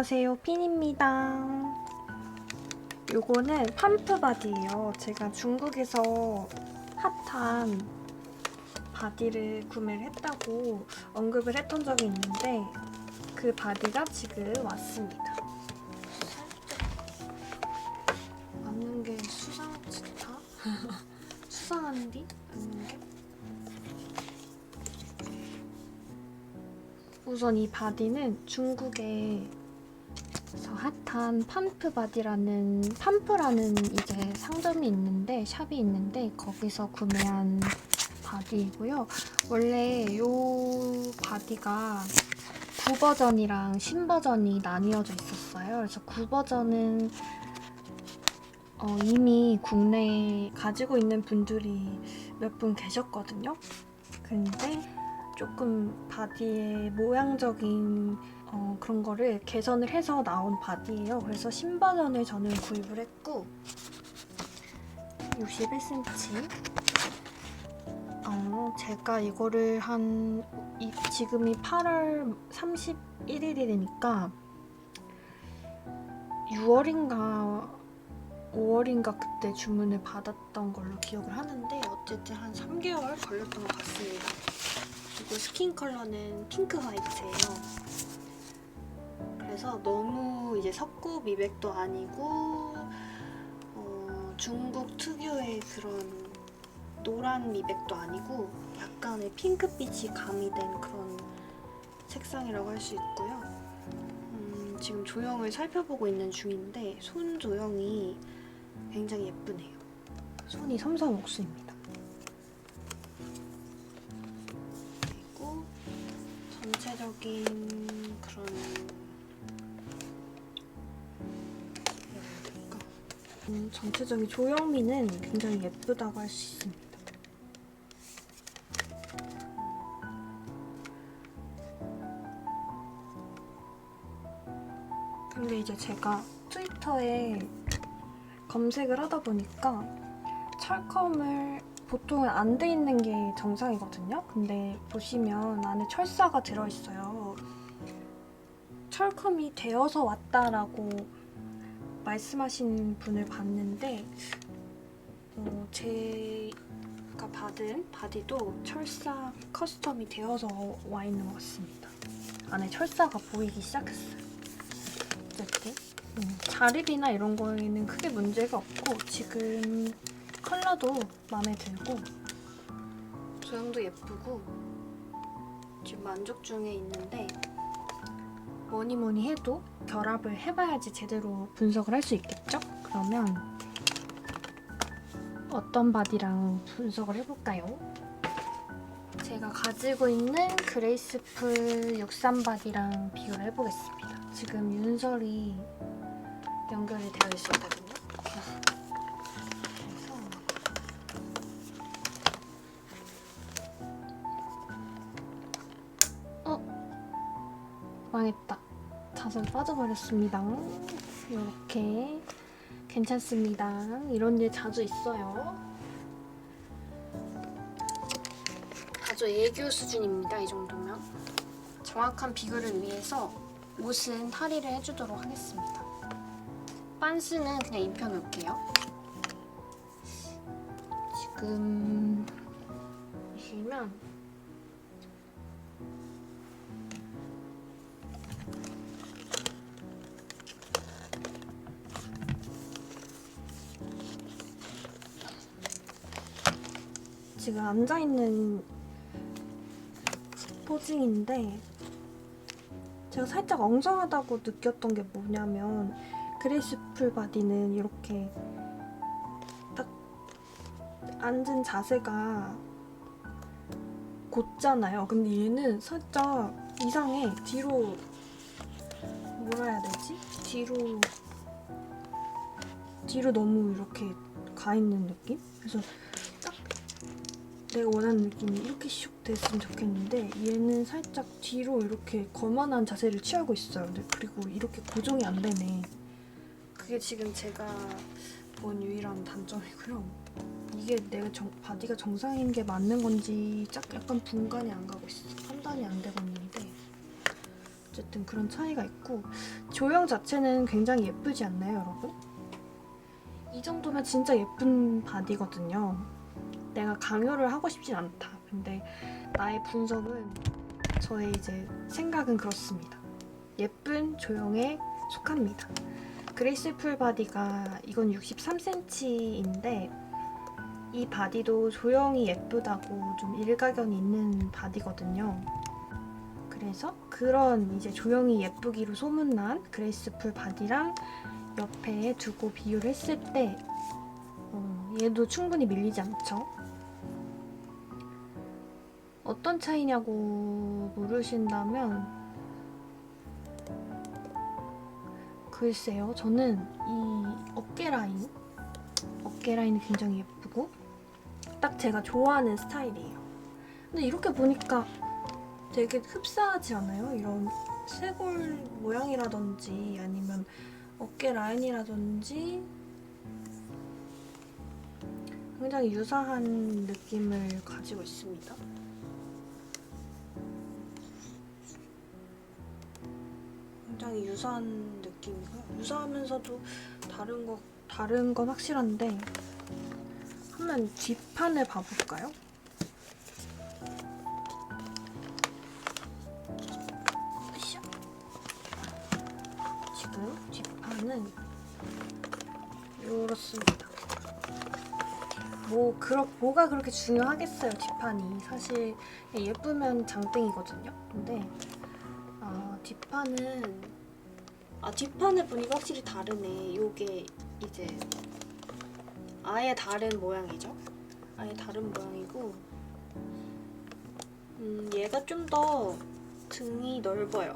안녕하세요, 핀입니다. 요거는 팜프 바디예요. 제가 중국에서 핫한 바디를 구매를 했다고 언급을 했던 적이 있는데 그 바디가 지금 왔습니다. 맞는 게 수상치다? 수상한디? 맞는 게? 우선 이 바디는 중국에서 핫한 팜프라는 이제 상점이 있는데 샵이 있는데 거기서 구매한 바디이고요. 원래 이 바디가 9버전이랑 10버전이 나뉘어져 있었어요. 그래서 9버전은 이미 국내에 가지고 있는 분들이 몇 분 계셨거든요. 근데 조금 바디의 모양적인 그런 거를 개선을 해서 나온 바디예요. 그래서 10버전을 저는 구입을 했고 61cm 제가 이거를 지금이 8월 31일이니까 6월인가 5월인가 그때 주문을 받았던 걸로 기억을 하는데 어쨌든 한 3개월 걸렸던 것 같습니다. 그리고 스킨 컬러는 핑크 화이트예요. 그래서 너무 이제 석고 미백도 아니고 중국 특유의 그런 노란 미백도 아니고 약간의 핑크빛이 가미된 그런 색상이라고 할 수 있고요. 지금 조형을 살펴보고 있는 중인데 손 조형이 굉장히 예쁘네요. 손이 섬섬옥수입니다. 그리고 전체적인 그런 전체적인 조형미는 굉장히 예쁘다고 할 수 있습니다. 근데 이제 제가 트위터에 검색을 하다 보니까 철컴을 보통은 안 돼 있는 게 정상이거든요. 근데 보시면 안에 철사가 들어있어요. 철컴이 되어서 왔다라고 말씀하신 분을 봤는데 제가 받은 바디도 철사 커스텀이 되어서 와 있는 것 같습니다. 안에 철사가 보이기 시작했어요. 어쨌든 자립이나 이런 거에는 크게 문제가 없고 지금 컬러도 마음에 들고 조형도 예쁘고 지금 만족 중에 있는데 뭐니 해도 결합을 해봐야지 제대로 분석을 할 수 있겠죠? 그러면 어떤 바디랑 분석을 해볼까요? 제가 가지고 있는 그레이스풀 63 바디랑 비교를 해보겠습니다. 지금 윤설이 연결이 되어 있었거든요. 그래서 망했다. 자석이 빠져버렸습니다. 이렇게 괜찮습니다. 이런 일 자주 있어요. 아주 애교 수준입니다. 이 정도면. 정확한 비교를 위해서 옷은 탈의를 해주도록 하겠습니다. 빤스는 그냥 입혀놓을게요. 지금 보시면 지금 앉아있는 포징인데 제가 살짝 엉성하다고 느꼈던 게 뭐냐면 그레이스풀 바디는 이렇게 딱 앉은 자세가 곧잖아요. 근데 얘는 살짝 이상해. 뒤로 뭐라 해야 되지? 뒤로 너무 이렇게 가 있는 느낌? 그래서 딱 내가 원하는 느낌이 이렇게 슉 됐으면 좋겠는데 얘는 살짝 뒤로 이렇게 거만한 자세를 취하고 있어요. 근데 그리고 이렇게 고정이 안 되네. 그게 지금 제가 본 유일한 단점이고요. 이게 내가 바디가 정상인 게 맞는 건지 약간 분간이 안 가고 있어. 판단이 안 되고 있는데 어쨌든 그런 차이가 있고 조형 자체는 굉장히 예쁘지 않나요, 여러분? 이 정도면 진짜 예쁜 바디거든요. 내가 강요를 하고 싶진 않다. 근데 나의 분석은 저의 이제 생각은 그렇습니다. 예쁜 조형에 속합니다. 그레이스풀 바디가 이건 63cm인데 이 바디도 조형이 예쁘다고 좀 일가견이 있는 바디거든요. 그래서 그런 이제 조형이 예쁘기로 소문난 그레이스풀 바디랑 옆에 두고 비교를 했을 때 얘도 충분히 밀리지 않죠. 어떤 차이냐고 물으신다면 글쎄요. 저는 이 어깨 라인이 굉장히 예쁘고 딱 제가 좋아하는 스타일이에요. 근데 이렇게 보니까 되게 흡사하지 않아요? 이런 쇄골 모양이라든지 아니면 어깨 라인이라든지 굉장히 유사한 느낌을 가지고 있습니다. 굉장히 유사한 느낌이고요. 유사하면서도 다른 건 확실한데 한번 뒷판을 봐볼까요? 지금 뒷판은 이렇습니다. 뭐가 그렇게 중요하겠어요, 뒷판이. 사실 예쁘면 장땡이거든요. 근데 뒷판을 보니까 확실히 다르네. 요게 이제 아예 다른 모양이죠. 아예 다른 모양이고 얘가 좀 더 등이 넓어요.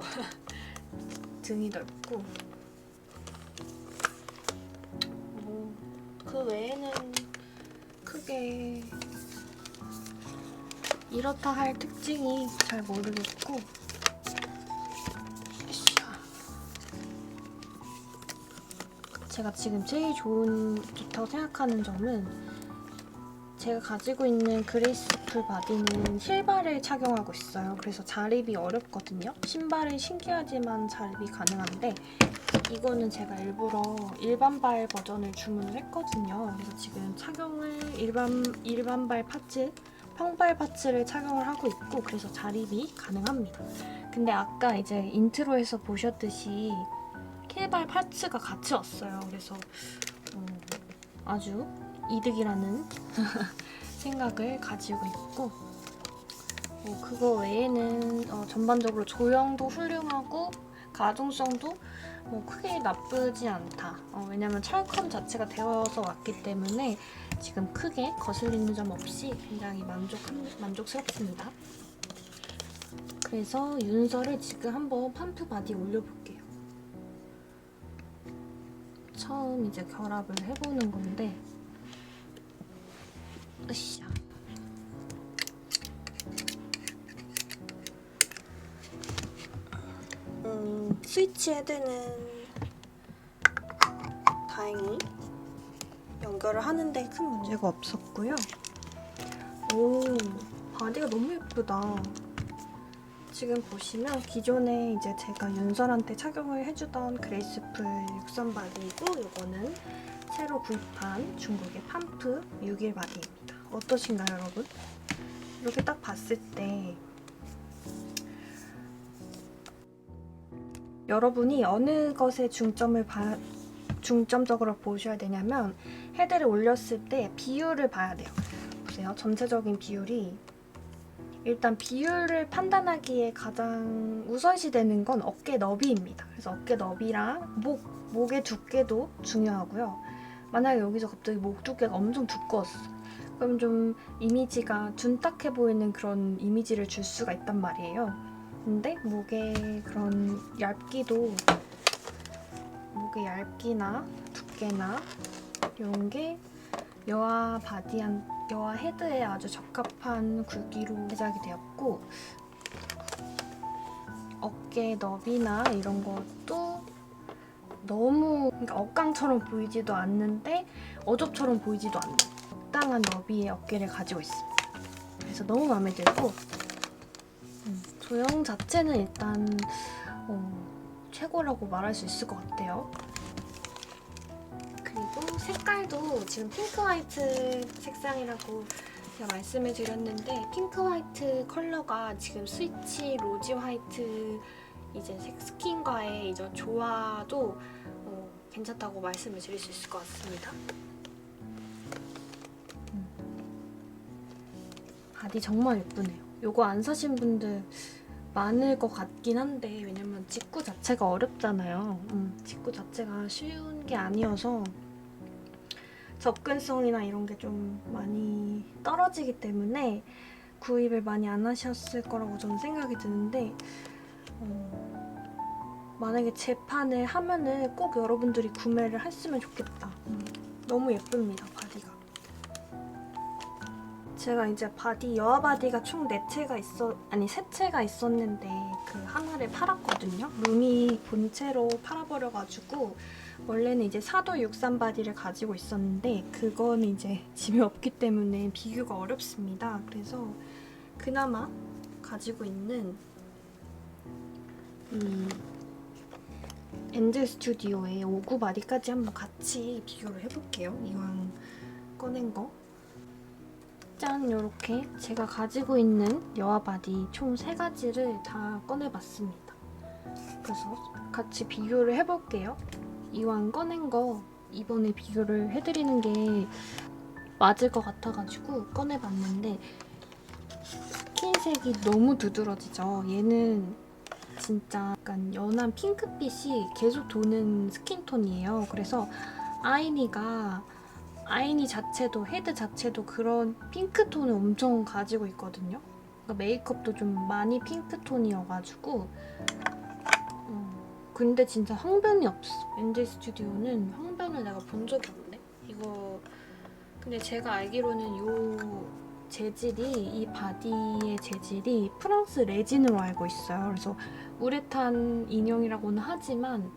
등이 넓고 그 외에는 크게 이렇다 할 특징이 잘 모르겠고 제가 지금 제일 좋다고 생각하는 점은 제가 가지고 있는 그레이스풀 바디는 힐발을 착용하고 있어요. 그래서 자립이 어렵거든요. 신발은 신기하지만 자립이 가능한데 이거는 제가 일부러 일반발 버전을 주문을 했거든요. 그래서 지금 착용을 일반발 파츠, 평발 파츠를 착용을 하고 있고 그래서 자립이 가능합니다. 근데 아까 이제 인트로에서 보셨듯이 힐발 파츠가 같이 왔어요. 그래서 아주 이득이라는 생각을 가지고 있고 그거 외에는 전반적으로 조형도 훌륭하고 가동성도 크게 나쁘지 않다. 왜냐면 철컴 자체가 되어서 왔기 때문에 지금 크게 거슬리는 점 없이 굉장히 만족스럽습니다. 그래서 윤서를 지금 한번 팜프 바디에 올려볼게요. 처음 이제 결합을 해보는 건데 으쌰. 스위치 헤드는 다행히 연결을 하는데 큰 문제가 없었고요. 오, 바디가 너무 예쁘다. 지금 보시면 기존에 이제 제가 윤설한테 착용을 해주던 그레이스풀 63 바디이고 이거는 새로 구입한 중국의 팜프 6일 바디입니다. 어떠신가요, 여러분? 이렇게 딱 봤을 때 여러분이 어느 것에 중점적으로 보셔야 되냐면 헤드를 올렸을 때 비율을 봐야 돼요. 보세요. 전체적인 비율이 일단 비율을 판단하기에 가장 우선시되는 건 어깨 너비입니다. 그래서 어깨 너비랑 목의 두께도 중요하고요. 만약에 여기서 갑자기 목 두께가 엄청 두꺼웠어. 그럼 좀 이미지가 둔탁해 보이는 그런 이미지를 줄 수가 있단 말이에요. 근데 목의 그런 목의 얇기나 두께나 이런 게 여아 헤드에 아주 적합한 굵기로 제작이 되었고 어깨 너비나 이런 것도 너무 억강처럼 보이지도 않는데 어접처럼 보이지도 않는 적당한 너비의 어깨를 가지고 있습니다. 그래서 너무 마음에 들고 조형 자체는 일단 최고라고 말할 수 있을 것 같아요. 그리고 색깔도 지금 핑크 화이트 색상이라고 제가 말씀을 드렸는데, 핑크 화이트 컬러가 지금 스위치 로지 화이트 이제 스킨과의 이제 조화도 괜찮다고 말씀을 드릴 수 있을 것 같습니다. 바디 정말 예쁘네요. 요거 안 사신 분들 많을 것 같긴 한데, 왜냐면 직구 자체가 어렵잖아요. 직구 자체가 쉬운 게 아니어서 접근성이나 이런 게 좀 많이 떨어지기 때문에 구입을 많이 안 하셨을 거라고 저는 생각이 드는데, 만약에 재판을 하면은 꼭 여러분들이 구매를 했으면 좋겠다. 너무 예쁩니다, 바디가. 제가 이제 바디, 여아 바디가 총 3채가 있었는데 그 하나를 팔았거든요. 루미 본체로 팔아버려가지고, 원래는 이제 4도 63 바디를 가지고 있었는데 그건 이제 집에 없기 때문에 비교가 어렵습니다. 그래서 그나마 가지고 있는 이 엔젤 스튜디오의 59 바디까지 한번 같이 비교를 해볼게요. 이왕 꺼낸 거. 짠! 이렇게 제가 가지고 있는 여아 바디 총 3가지를 다 꺼내봤습니다. 그래서 같이 비교를 해볼게요. 이왕 꺼낸 거 이번에 비교를 해드리는 게 맞을 것 같아가지고 꺼내봤는데, 스킨색이 너무 두드러지죠? 얘는 진짜 약간 연한 핑크빛이 계속 도는 스킨톤이에요. 그래서 아이니 자체도, 헤드 자체도 그런 핑크톤을 엄청 가지고 있거든요. 그러니까 메이크업도 좀 많이 핑크톤이어가지고 근데 진짜 황변이 없어. 엔젤 스튜디오는 황변을 내가 본 적이 없네. 이거 근데 제가 알기로는 이 바디의 재질이 프랑스 레진으로 알고 있어요. 그래서 우레탄 인형이라고는 하지만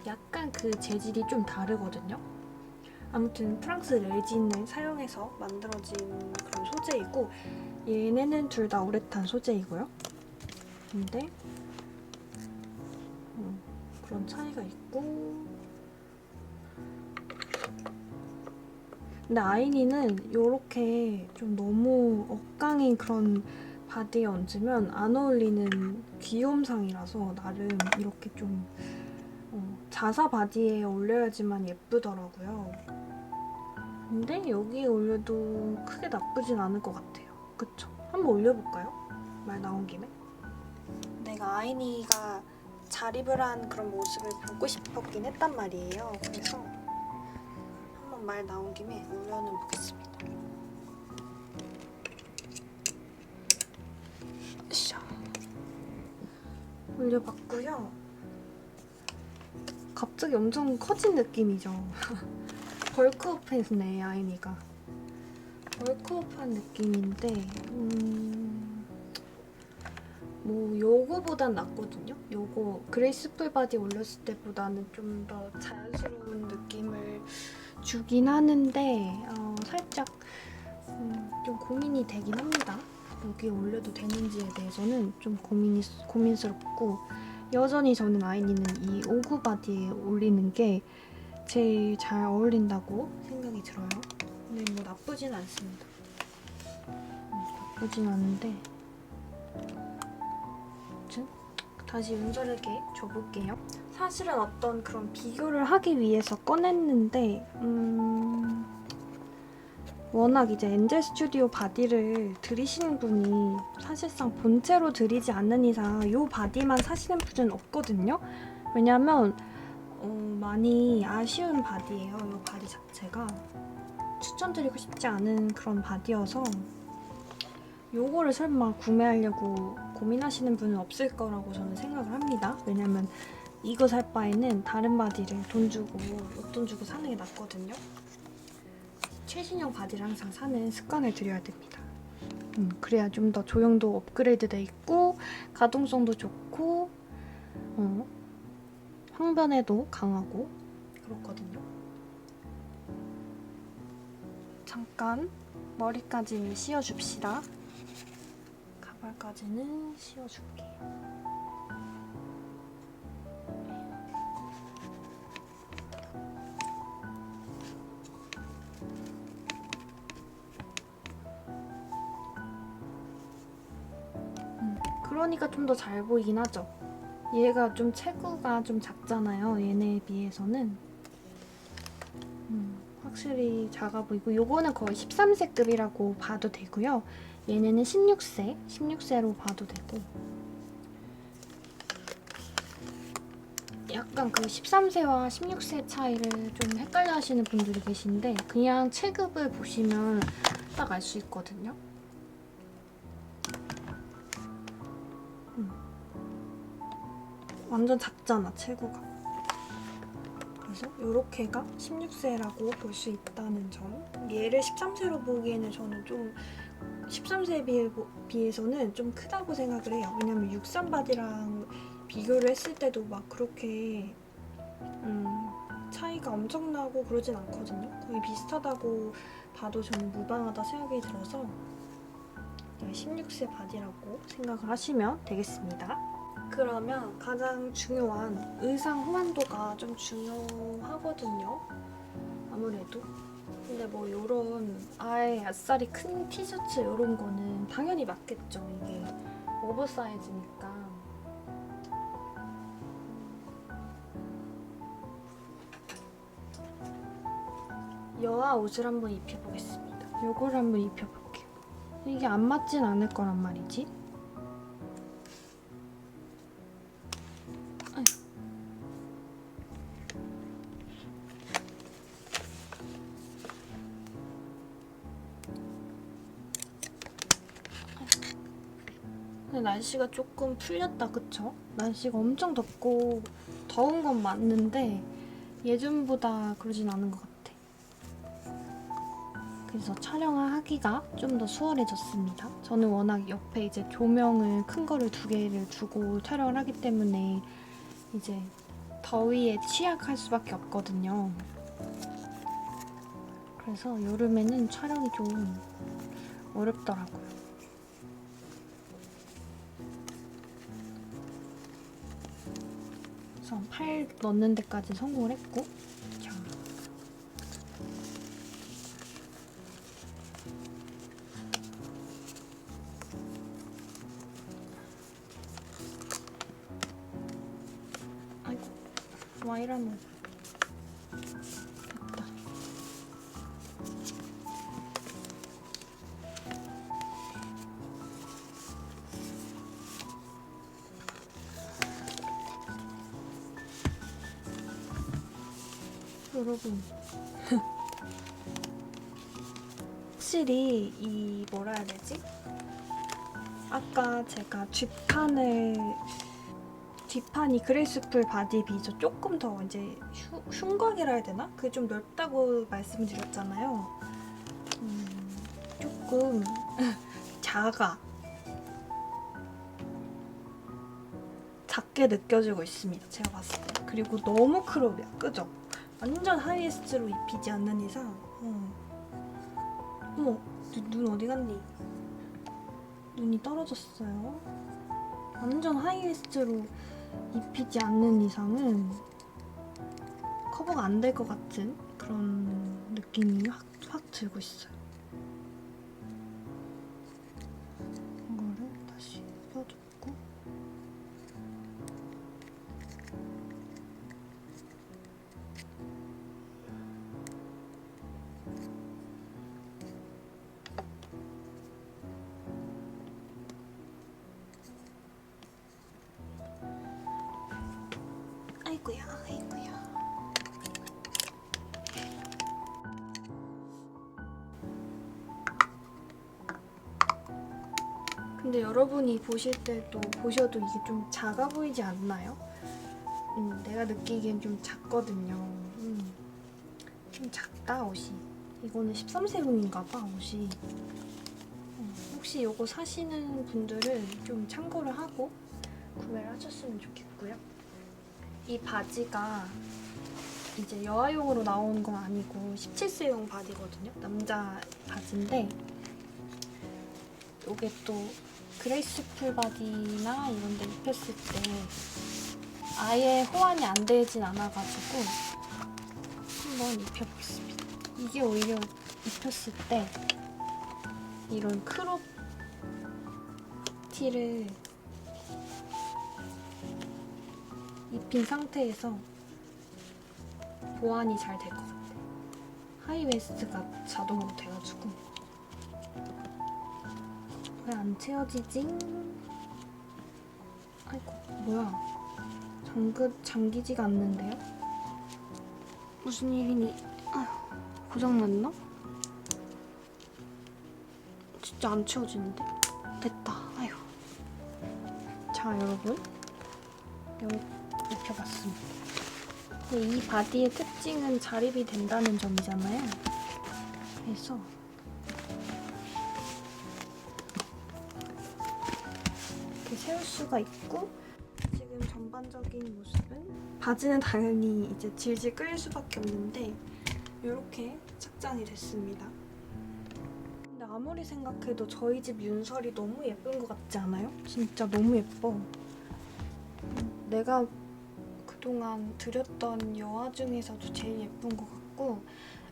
약간 그 재질이 좀 다르거든요. 아무튼 프랑스 레진을 사용해서 만들어진 그런 소재이고, 얘네는 둘 다 우레탄 소재이고요. 근데 그런 차이가 있고, 근데 아이니는 이렇게 좀 너무 억강인 그런 바디에 얹으면 안 어울리는 귀염상이라서 나름 이렇게 좀 자사 바디에 올려야지만 예쁘더라고요. 근데 여기에 올려도 크게 나쁘진 않을 것 같아요. 그쵸? 한번 올려볼까요? 말 나온 김에. 내가 아이니가 자립을 한 그런 모습을 보고 싶었긴 했단 말이에요. 그래서 한번 말 나온 김에 올려는 보겠습니다. 샤. 올려봤고요. 갑자기 엄청 커진 느낌이죠. 벌크업했네, 아이니가. 벌크업한 느낌인데 뭐 요거보단 낫거든요. 요거 그레이스풀 바디 올렸을 때보다는 좀 더 자연스러운 느낌을 주긴 하는데 살짝 좀 고민이 되긴 합니다. 여기에 올려도 되는지에 대해서는 좀 고민스럽고, 여전히 저는 아이니는 이 59 바디에 올리는 게 제일 잘 어울린다고 생각이 들어요. 근데 뭐 나쁘진 않습니다. 나쁘진 않은데 아무튼 다시 은솔에게 줘볼게요. 사실은 어떤 그런 비교를 하기 위해서 꺼냈는데 워낙 이제 엔젤 스튜디오 바디를 들이시는 분이 사실상 본체로 들이지 않는 이상 이 바디만 사시는 분은 없거든요. 왜냐면 많이 아쉬운 바디예요. 이 바디 자체가 추천드리고 싶지 않은 그런 바디여서, 요거를 설마 구매하려고 고민하시는 분은 없을 거라고 저는 생각을 합니다. 왜냐면 이거 살 바에는 다른 바디를 용돈 주고 사는 게 낫거든요. 최신형 바디를 항상 사는 습관을 들여야 됩니다. 그래야 좀 더 조형도 업그레이드 돼 있고 가동성도 좋고 황변에도 강하고 그렇거든요. 잠깐 머리까지 씌워줍시다. 가발까지는 씌워줄게요. 하니까 좀 더 잘 보이긴 하죠. 얘가 좀 체구가 좀 작잖아요. 얘네에 비해서는. 확실히 작아 보이고 요거는 거의 13세급이라고 봐도 되고요. 얘네는 16세로 봐도 되고 약간 그 13세와 16세 차이를 좀 헷갈려 하시는 분들이 계신데 그냥 체급을 보시면 딱 알 수 있거든요. 완전 작잖아, 체구가. 그래서 요렇게가 16세라고 볼 수 있다는 점. 얘를 13세로 보기에는 저는 좀 13세에 비해서는 좀 크다고 생각을 해요. 왜냐면 63 바디랑 비교를 했을 때도 막 그렇게 차이가 엄청나고 그러진 않거든요. 거의 비슷하다고 봐도 저는 무방하다 생각이 들어서 16세 바디라고 생각을 하시면 되겠습니다. 그러면 가장 중요한 의상 호환도가 좀 중요하거든요. 아무래도. 근데 뭐 요런 아예 아싸리 큰 티셔츠 요런 거는 당연히 맞겠죠. 이게 오버사이즈니까. 여아 옷을 한번 입혀보겠습니다. 요거를 한번 입혀볼게요. 이게 안 맞진 않을 거란 말이지. 근데 날씨가 조금 풀렸다, 그쵸? 날씨가 엄청 덥고 더운 건 맞는데 예전보다 그러진 않은 것 같아. 그래서 촬영을 하기가 좀 더 수월해졌습니다. 저는 워낙 옆에 이제 조명을 큰 거를 2개를 두고 촬영을 하기 때문에 이제 더위에 취약할 수밖에 없거든요. 그래서 여름에는 촬영이 좀 어렵더라고요. 그래서 팔 넣는 데까지 성공을 했고, 자. 아이고, 와 이러노. 됐다. 여러분 확실히 이 뭐라 해야 되지? 아까 제가 뒷판이 그레이스풀 바디 비죠. 조금 더 이제 흉곽이라 해야 되나? 그게 좀 넓다고 말씀드렸잖아요. 조금 작게 느껴지고 있습니다. 제가 봤을 때. 그리고 너무 크롭이야. 그죠? 완전 하이웨스트로 입히지 않는 이상 어머, 눈 어디 갔니? 눈이 떨어졌어요. 완전 하이웨스트로 입히지 않는 이상은 커버가 안 될 것 같은 그런 느낌이 확 들고 있어요. 이거를 다시 펴줬고 아이고야. 근데 여러분이 보셔도 이게 좀 작아 보이지 않나요? 내가 느끼기엔 좀 작거든요. 좀 작다, 옷이. 이거는 13세분인가 봐, 옷이. 혹시 이거 사시는 분들은 좀 참고를 하고 구매를 하셨으면 좋겠고요. 이 바지가 이제 여아용으로 나오는 건 아니고 17세용 바디거든요. 남자 바지인데 이게 또 그레이스풀 바디나 이런 데 입혔을 때 아예 호환이 안 되진 않아가지고 한번 입혀보겠습니다. 이게 오히려 입혔을 때 이런 크롭 티를 입힌 상태에서 보완이 잘 될 것 같아. 하이웨스트가 자동으로 돼가지고. 왜 안 채워지지? 아이고, 뭐야. 잠기지가 않는데요? 무슨 일이니? 아휴, 고장났나? 진짜 안 채워지는데? 됐다. 아휴. 자, 여러분. 입혀봤습니다. 이 바디의 특징은 자립이 된다는 점이잖아요. 그래서 이렇게 세울 수가 있고, 지금 전반적인 모습은 바지는 당연히 이제 질질 끌릴 수밖에 없는데 이렇게 착장이 됐습니다. 근데 아무리 생각해도 저희 집 윤설이 너무 예쁜 것 같지 않아요? 진짜 너무 예뻐. 내가 그동안 드렸던 여화 중에서도 제일 예쁜 것 같고,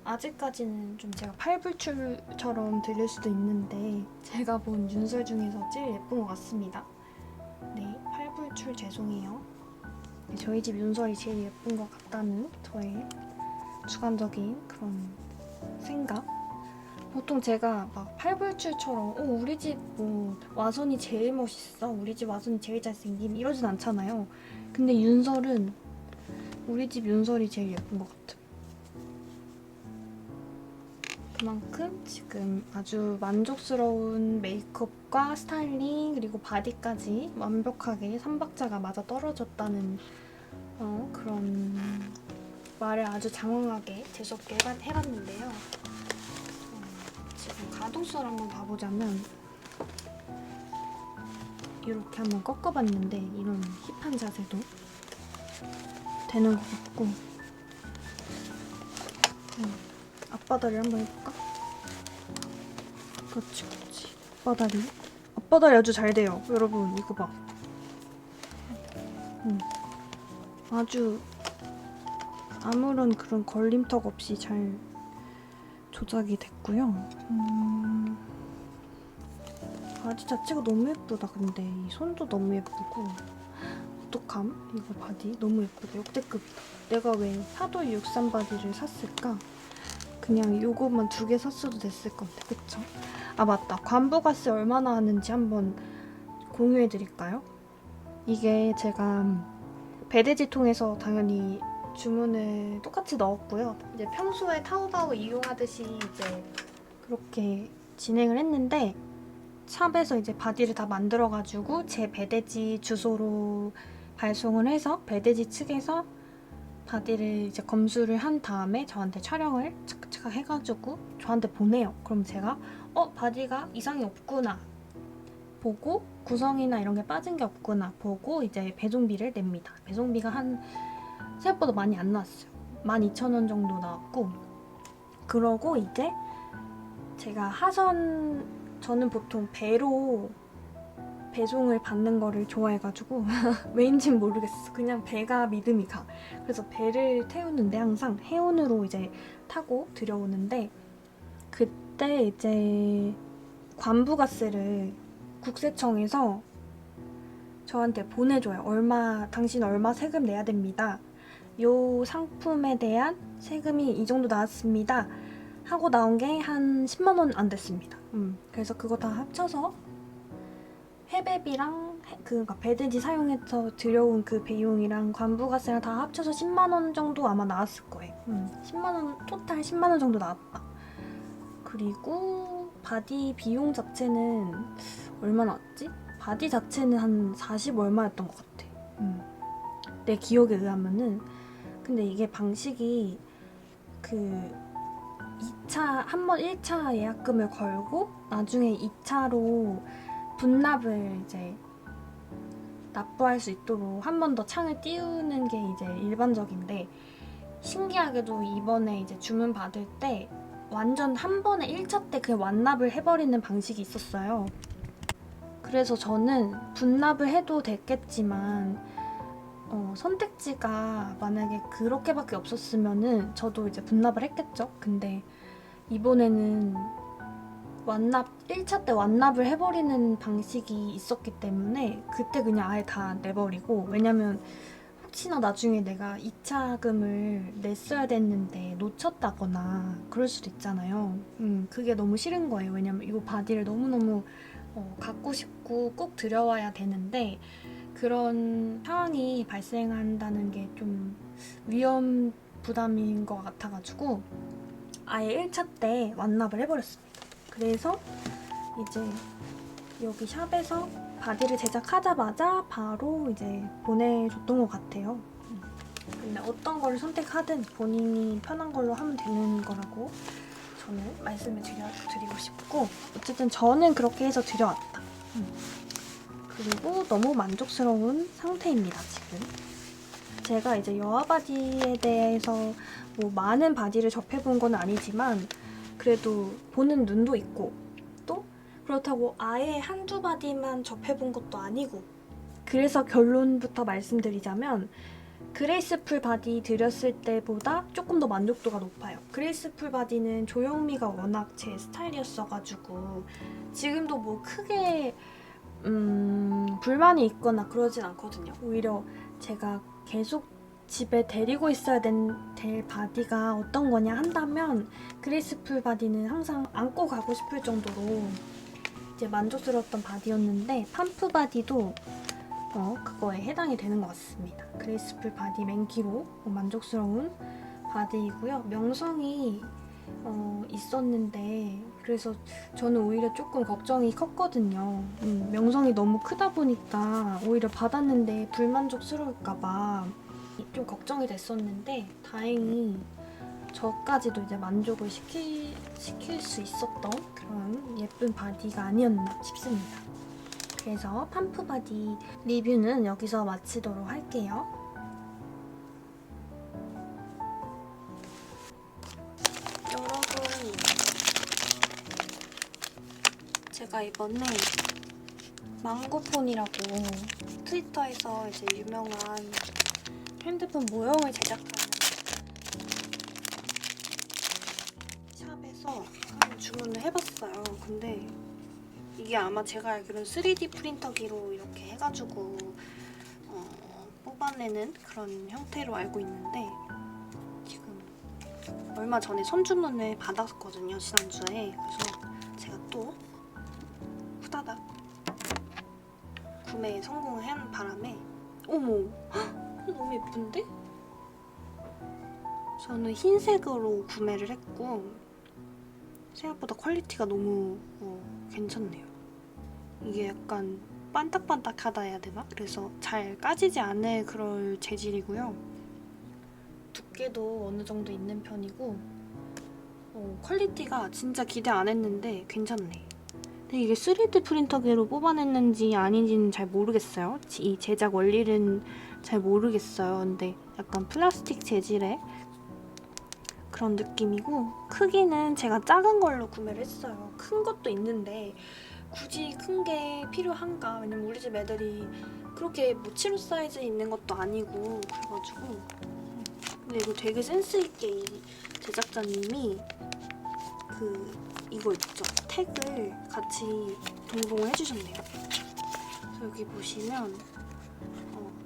아직까지는 좀 제가 팔불출처럼 들릴 수도 있는데 제가 본 윤설 중에서 제일 예쁜 것 같습니다. 네, 팔불출 죄송해요. 저희 집 윤설이 제일 예쁜 것 같다는 저의 주관적인 그런 생각. 보통 제가 막 팔불출처럼 우리 집 뭐 와선이 제일 멋있어, 우리 집 와선이 제일 잘생김 이러진 않잖아요. 근데 윤설은 우리 집 윤설이 제일 예쁜 것 같아. 그만큼 지금 아주 만족스러운 메이크업과 스타일링 그리고 바디까지 완벽하게 3박자가 맞아 떨어졌다는 그런 말을 아주 장황하게 재수없게 해봤는데요. 지금 가동수를 한번 봐보자면 이렇게 한번 꺾어봤는데 이런 힙한 자세도 되는 것 같고, 앞바다리 한번 해볼까? 그렇지 그렇지. 앞바다리 아주 잘 돼요. 여러분 이거 봐. 아주 아무런 그런 걸림턱 없이 잘 조작이 됐고요. 바디 자체가 너무 예쁘다. 근데 이 손도 너무 예쁘고, 어떡함? 이거 바디 너무 예쁘다. 역대급이다. 내가 왜 사도 63 바디를 샀을까? 그냥 요것만 2개 샀어도 됐을 건데, 그쵸? 아 맞다, 관부가스 얼마나 하는지 한번 공유해드릴까요? 이게 제가 배대지 통해서 당연히 주문을 똑같이 넣었고요. 이제 평소에 타오바오 이용하듯이 이제 그렇게 진행을 했는데, 샵에서 이제 바디를 다 만들어가지고 제 배대지 주소로 발송을 해서 배대지 측에서 바디를 이제 검수를 한 다음에 저한테 촬영을 착착 해가지고 저한테 보내요. 그럼 제가 바디가 이상이 없구나 보고, 구성이나 이런 게 빠진 게 없구나 보고 이제 배송비를 냅니다. 배송비가 생각보다 많이 안 나왔어요. 12,000원 정도 나왔고, 그러고 이제 제가 저는 보통 배로 배송을 받는 거를 좋아해가지고 왜인지는 모르겠어. 그냥 배가 믿음이 가. 그래서 배를 태우는데 항상 해운으로 이제 타고 들여오는데, 그때 이제 관부가스를 국세청에서 저한테 보내줘요. 당신 얼마 세금 내야 됩니다. 요 상품에 대한 세금이 이 정도 나왔습니다. 하고 나온 게 한 10만 원 안 됐습니다. 그래서 그거 다 합쳐서 회배비랑 그러니까 배대지 사용해서 들여온 그 비용이랑 관부가스랑 다 합쳐서 10만 원 정도 아마 나왔을 거예요. 10만 원, 토탈 10만 원 정도 나왔다. 그리고 바디 비용 자체는 얼마 나왔지? 바디 자체는 한 40 얼마였던 것 같아. 내 기억에 의하면은. 근데 이게 방식이 한번 1차 예약금을 걸고 나중에 2차로 분납을 이제 납부할 수 있도록 한 번 더 창을 띄우는 게 이제 일반적인데, 신기하게도 이번에 이제 주문 받을 때 완전 한 번에 1차 때 그냥 완납을 해버리는 방식이 있었어요. 그래서 저는 분납을 해도 됐겠지만 선택지가 만약에 그렇게밖에 없었으면은 저도 이제 분납을 했겠죠. 근데 이번에는 1차 때 완납을 해버리는 방식이 있었기 때문에 그때 그냥 아예 다 내버리고, 왜냐면 혹시나 나중에 내가 입차금을 냈어야 됐는데 놓쳤다거나 그럴 수도 있잖아요. 그게 너무 싫은 거예요. 왜냐면 이거 바디를 너무너무 갖고 싶고 꼭 들여와야 되는데 그런 상황이 발생한다는 게 좀 위험 부담인 것 같아가지고 아예 1차 때 완납을 해버렸습니다. 그래서 이제 여기 샵에서 바디를 제작하자마자 바로 이제 보내줬던 것 같아요. 근데 어떤 걸 선택하든 본인이 편한 걸로 하면 되는 거라고 저는 말씀을 드리고 싶고 어쨌든 저는 그렇게 해서 드려왔다. 그리고 너무 만족스러운 상태입니다, 지금. 제가 이제 여아 바디에 대해서 뭐 많은 바디를 접해본 건 아니지만 그래도 보는 눈도 있고 또 그렇다고 아예 한두 바디만 접해본 것도 아니고 그래서 결론부터 말씀드리자면 그레이스풀 바디 드렸을 때보다 조금 더 만족도가 높아요. 그레이스풀 바디는 조형미가 워낙 제 스타일이었어가지고 지금도 뭐 크게 불만이 있거나 그러진 않거든요. 오히려 제가 계속 집에 데리고 있어야 될 바디가 어떤 거냐 한다면 그레이스풀 바디는 항상 안고 가고 싶을 정도로 이제 만족스러웠던 바디였는데 팜프 바디도 그거에 해당이 되는 것 같습니다. 그레이스풀 바디 맨키로 만족스러운 바디이고요. 명성이 있었는데 그래서 저는 오히려 조금 걱정이 컸거든요. 명성이 너무 크다 보니까 오히려 받았는데 불만족스러울까봐 좀 걱정이 됐었는데 다행히 저까지도 이제 만족을 시킬 수 있었던 그런 예쁜 바디가 아니었나 싶습니다. 그래서 팜프 바디 리뷰는 여기서 마치도록 할게요. 여러분, 제가 이번에 망고폰이라고 트위터에서 이제 유명한 핸드폰 모형을 제작하는 샵에서 한번 주문을 해봤어요. 근데 이게 아마 제가 알기로는 3D 프린터기로 이렇게 해가지고 뽑아내는 그런 형태로 알고 있는데 지금 얼마 전에 선주문을 받았거든요, 지난주에. 그래서 제가 또 후다닥 구매에 성공을 한 바람에 어머! 헉, 너무 예쁜데? 저는 흰색으로 구매를 했고 생각보다 퀄리티가 너무 괜찮네요. 이게 약간 반딱반딱하다 해야 되나? 그래서 잘 까지지 않을 그럴 재질이고요. 두께도 어느 정도 있는 편이고 퀄리티가 진짜 기대 안 했는데 괜찮네. 근데 이게 3D 프린터기로 뽑아냈는지 아닌지는 잘 모르겠어요. 이 제작 원리는 잘 모르겠어요. 근데 약간 플라스틱 재질의 그런 느낌이고 크기는 제가 작은 걸로 구매를 했어요. 큰 것도 있는데 굳이 큰 게 필요한가? 왜냐면 우리 집 애들이 그렇게 뭐 치루 사이즈 있는 것도 아니고 그래가지고 근데 이거 되게 센스 있게 이 제작자님이 이거 있죠? 택을 같이 동봉을 해주셨네요. 그래서 여기 보시면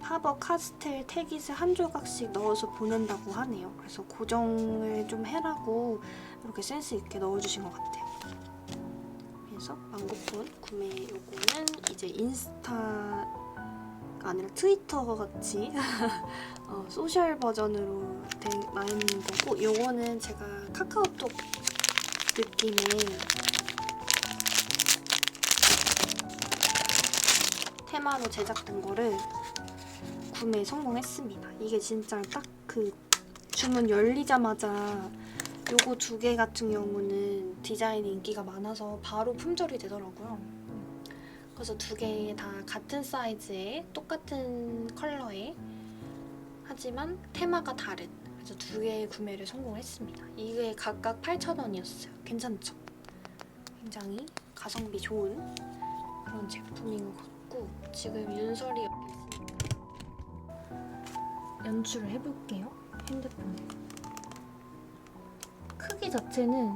파버 카스텔 태깃을 한 조각씩 넣어서 보낸다고 하네요. 그래서 고정을 좀 해라고 이렇게 센스 있게 넣어주신 것 같아요. 그래서 망고폰 구매 요거는 이제 인스타가 아니라 트위터 같이 소셜 버전으로 나 있는 거고 요거는 제가 카카오톡 느낌의 테마로 제작된 거를 구매에 성공했습니다. 이게 진짜 딱 그 주문 열리자마자 요거 2개 같은 경우는 디자인이 인기가 많아서 바로 품절이 되더라고요. 그래서 2개 다 같은 사이즈에 똑같은 컬러에 하지만 테마가 다른 그래서 2개의 구매를 성공했습니다. 이게 각각 8,000원이었어요. 괜찮죠? 굉장히 가성비 좋은 그런 제품인 것 같고 지금 윤설이 옆에 있으니까 연출을 해볼게요. 핸드폰에. 크기 자체는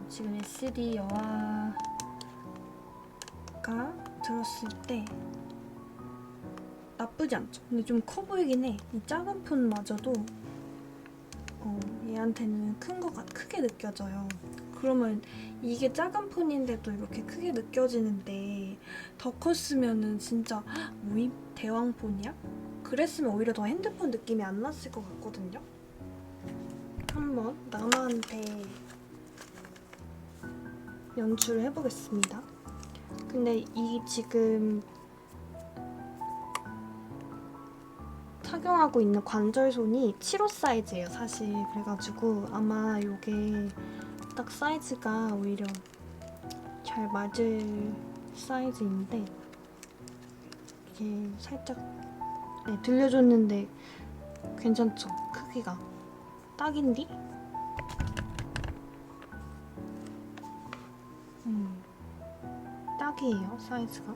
지금 SD 여화가 들었을 때 나쁘지 않죠. 근데 좀 커 보이긴 해. 이 작은 폰마저도 얘한테는 크게 느껴져요. 그러면 이게 작은 폰인데도 이렇게 크게 느껴지는데 더 컸으면은 진짜 뭐임? 대왕폰이야? 그랬으면 오히려 더 핸드폰 느낌이 안 났을 것 같거든요. 한번 나마한테 연출을 해보겠습니다. 근데 이 지금 착용하고 있는 관절손이 7호 사이즈예요, 사실. 그래가지고 아마 이게 딱 사이즈가 오히려 잘 맞을 사이즈인데 이게 살짝 들려줬는데 괜찮죠? 크기가 딱인디? 딱이에요, 사이즈가.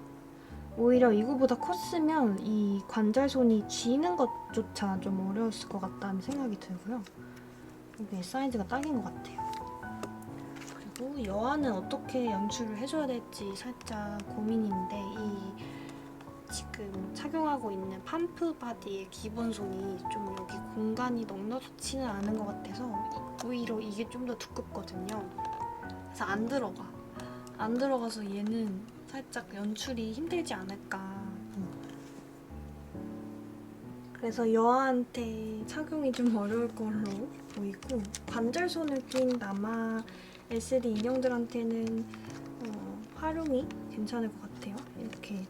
오히려 이거보다 컸으면 이 관절손이 쥐는 것조차 좀 어려웠을 것 같다는 생각이 들고요. 이게 사이즈가 딱인 것 같아요. 그리고 여한은 어떻게 연출을 해줘야 될지 살짝 고민인데 이 지금 착용하고 있는 팜프 바디의 기본손이 좀 여기 공간이 넉넉지는 않은 것 같아서 오히려 이게 좀 더 두껍거든요. 그래서 안 들어가서 얘는 살짝 연출이 힘들지 않을까. 그래서 여아한테 착용이 좀 어려울 걸로 보이고 관절손을 낀 나마 SD 인형들한테는 활용이 괜찮을 것 같아요. 이렇게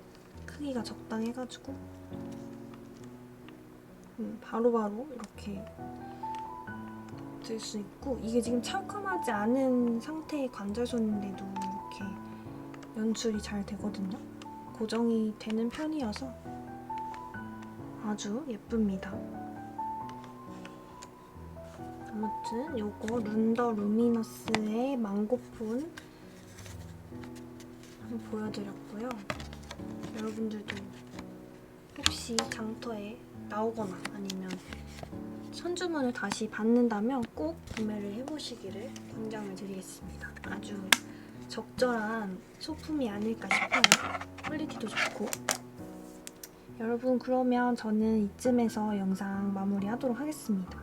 크기가 적당해가지고 바로바로 이렇게 들 수 있고 이게 지금 찰끔하지 않은 상태의 관절손인데도 이렇게 연출이 잘 되거든요. 고정이 되는 편이어서 아주 예쁩니다. 아무튼 요거 룬더 루미너스의 망고폰 한번 보여드렸고요. 여러분들도 혹시 장터에 나오거나 아니면 선주문을 다시 받는다면 꼭 구매를 해보시기를 권장을 드리겠습니다. 아주 적절한 소품이 아닐까 싶어요. 퀄리티도 좋고. 여러분 그러면 저는 이쯤에서 영상 마무리하도록 하겠습니다.